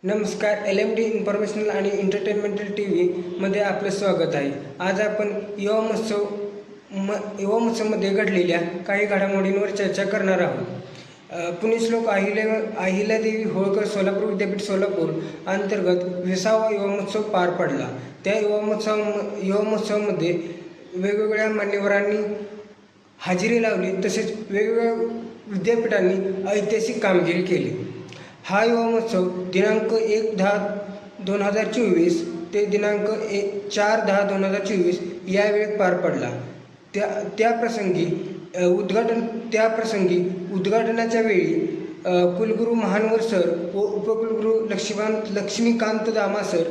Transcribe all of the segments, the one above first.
नमस्कार. LMD informational आणि एंटरटेनमेंटल टीव्हीमध्ये आपलं स्वागत आहे. आज आपण युवा महोत्सवमध्ये घडलेल्या काही घडामोडींवर चर्चा करणार आहोत. पुण्यश्लोक अहिल्यादेवी होळकर सोलापूर विद्यापीठ सोलापूर अंतर्गत 20वा युवा महोत्सव पार पडला. त्या युवा महोत्सवामध्ये वेगवेगळ्या मान्यवरांनी हजेरी लावली, तसेच वेगवेगळ्या विद्यापीठांनी ऐतिहासिक कामगिरी केली. हा युवा महोत्सव दिनांक 1/10/2024 ते दिनांक 4/10/2024 या वेळेत पार पडला. त्याप्रसंगी उद्घाटनाच्या वेळी कुलगुरू महानवर सर व उपकुलगुरू लक्ष्मीकांत दामा सर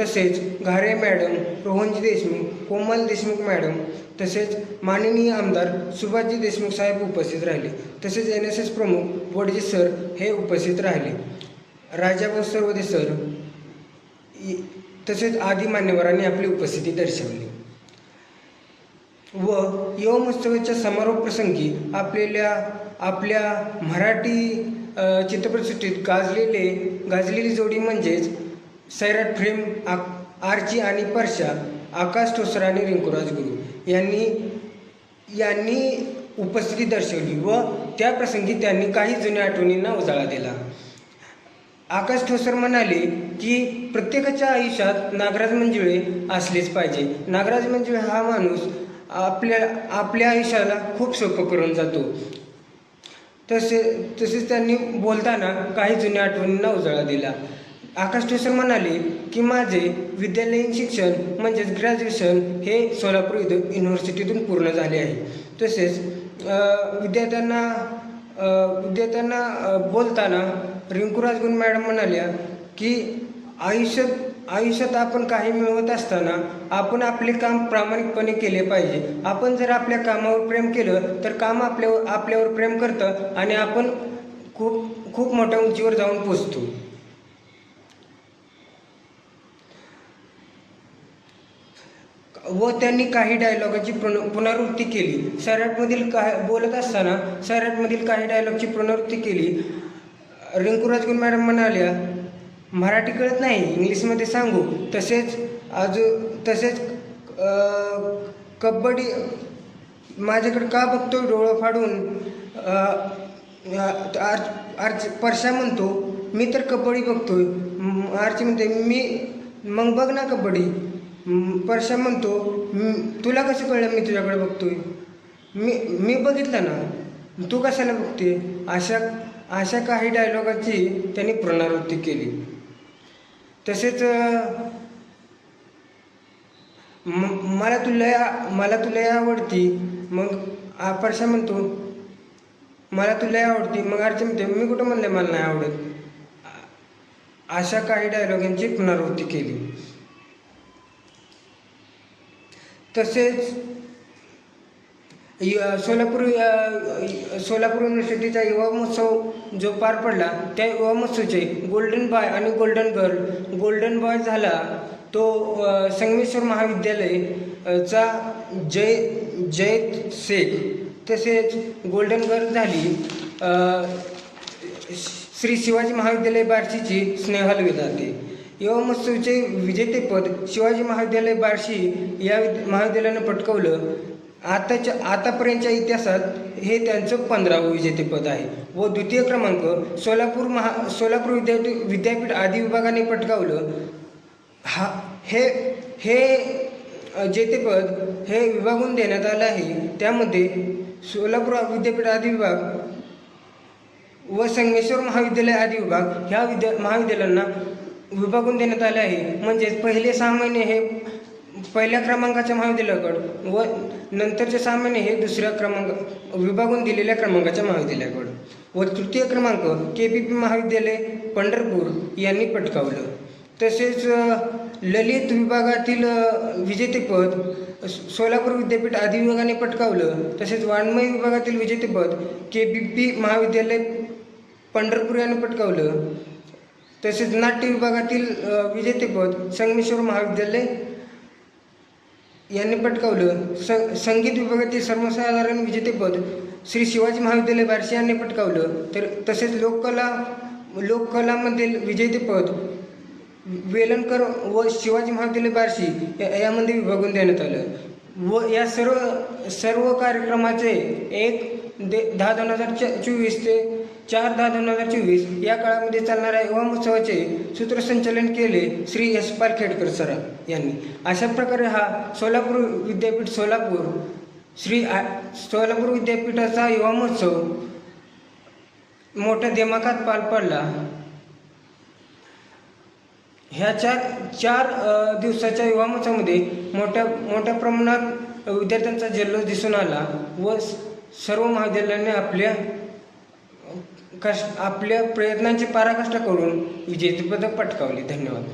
तसेच घारे मॅडम, रोहनजी देशमुख, कोमल देशमुख मॅडम तसेच माननीय आमदार सुभाषजी देशमुख साहेब उपस्थित राहिले. तसेच NSS प्रमुख वडजी सर हे उपस्थित राहिले. राजाभाऊ सरवदे सर तसेच आदी मान्यवरांनी आपली उपस्थिती दर्शवली. व युवा महोत्सवाच्या समारोप प्रसंगी आपल्या मराठी चित्रपटसृष्टीत गाजलेली जोडी म्हणजेच सैराट फ्रेम आर्ची आणि परशा, आकाश ठोसर आणि रिंकू राजगुरू यांनी उपस्थिती दर्शवली व त्या प्रसंगी त्यांनी काही जुन्या आठवणींना उजाळा दिला. आकाश ठोसर म्हणाले की प्रत्येकाच्या आयुष्यात नागराज मंजुळे असलेच पाहिजे. नागराज मंजुळे हा माणूस आपल्या आयुष्याला खूप सोपं करून जातो. तसेच त्यांनी बोलताना काही जुन्या आठवणींना उजाळा दिला. आकाश ठोसर म्हणाले की माझे विद्यालयीन शिक्षण म्हणजेच ग्रॅज्युएशन हे सोलापूर युनिव्हर्सिटीतून पूर्ण झाले आहे. तसेच विद्यार्थ्यांना बोलताना रिंकू राजगुरू मॅडम म्हणाल्या की आयुष्यात आपण काही मिळवत असताना आपण आपले काम प्रामाणिकपणे केले पाहिजे. आपण जर आपल्या कामावर प्रेम केलं तर काम आपल्यावर प्रेम करतं आणि आपण खूप मोठ्या उंचीवर जाऊन पोचतो. व त्यांनी काही डायलॉगाची पुनरावृत्ती केली. बोलत असताना सैराटमधील काही डायलॉगची पुनरावृत्ती केली. रिंकू राजगुरू मॅडम म्हणाल्या, मराठी कळत नाही, इंग्लिशमध्ये सांगू. तसेच कबड्डी माझ्याकडे का बघतोय डोळं फाडून. परशा म्हणतो मी तर कबड्डी बघतोय. आरची म्हणते मग बघ ना कबड्डी. परशा म्हणतो तुला कसं कळलं मी तुझ्याकडे बघतोय. मी बघितलं ना, तू कशाला बघते. अशा काही डायलॉगाची त्यांनी पुनरावृत्ती केली. तसेच मला तुला आवडती. मग परशा म्हणतो मला तुला आवडती. मग आरती म्हणते मी कुठं म्हणलं मला नाही आवडत. अशा काही डायलॉगांची पुनरावृत्ती केली. तसेच सोलापूर युनिव्हर्सिटीचा युवा महोत्सव जो पार पडला त्या युवा महोत्सवाचे गोल्डन बॉय आणि गोल्डन गर्ल. गोल्डन बॉय झाला तो संगमेश्वर महाविद्यालयचा जयत शेख. तसेच गोल्डन गर्ल झाली श्री शिवाजी महाविद्यालय बार्शीची स्नेहल विधाते. युवा महोत्सवाचे विजेतेपद शिवाजी महाविद्यालय बार्शी या महाविद्यालयानं पटकवलं. आतापर्यंतच्या इतिहासात हे त्यांचं 15वं विजेतेपद आहे. व द्वितीय क्रमांक सोलापूर विद्यापीठ आदी विभागाने पटकावलं. हे जेतेपद हे विभागून देण्यात आलं आहे. त्यामध्ये सोलापूर विद्यापीठ आदी विभाग व संगमेश्वर महाविद्यालय आदी विभाग ह्या महाविद्यालयांना विभागून देण्यात आले आहे. म्हणजेच पहिले 6 महिने हे पहिल्या क्रमांकाच्या महाविद्यालयाकडं व नंतरचे 6 महिने हे दुसऱ्या विभागून दिलेल्या क्रमांकाच्या महाविद्यालयाकडं. व तृतीय क्रमांक KPP महाविद्यालय पंढरपूर यांनी पटकावलं. तसेच ललित विभागातील विजेतेपद सोलापूर विद्यापीठ आदी विभागाने पटकावलं. तसेच वाङ्मय विभागातील विजेतेपद KPP महाविद्यालय पंढरपूर यांनी पटकावलं. तसेच नाट्य विभागातील विजेतेपद संगमेश्वर महाविद्यालय यांनी पटकावलं. संगीत विभागातील सर्वसाधारण विजेतेपद श्री शिवाजी महाविद्यालय बार्शी यांनी पटकावलं. तसेच लोककला लोककलामधील विजेतेपद वेलणकर व शिवाजी महाविद्यालय बार्शी यामध्ये विभागून देण्यात आलं व या सर्व कार्यक्रमाचे 1/10/2024 ते 4/10/2024 या काळामध्ये चालणाऱ्या युवा महोत्सवाचे सूत्रसंचालन केले श्री यशपाल खेडकर सर यांनी. अशा प्रकारे हा सोलापूर विद्यापीठ सोलापूर विद्यापीठाचा युवा महोत्सव मोठ्या दिमाखात पार पडला. ह्या चार दिवसाच्या युवा महोत्सवामध्ये मोठ्या प्रमाणात विद्यार्थ्यांचा जल्लोष दिसून आला व सर्व महाविद्यालयाने आपल्या प्रयत्नांची पराकाष्ठा करून विजेतेपद पटकावली. धन्यवाद.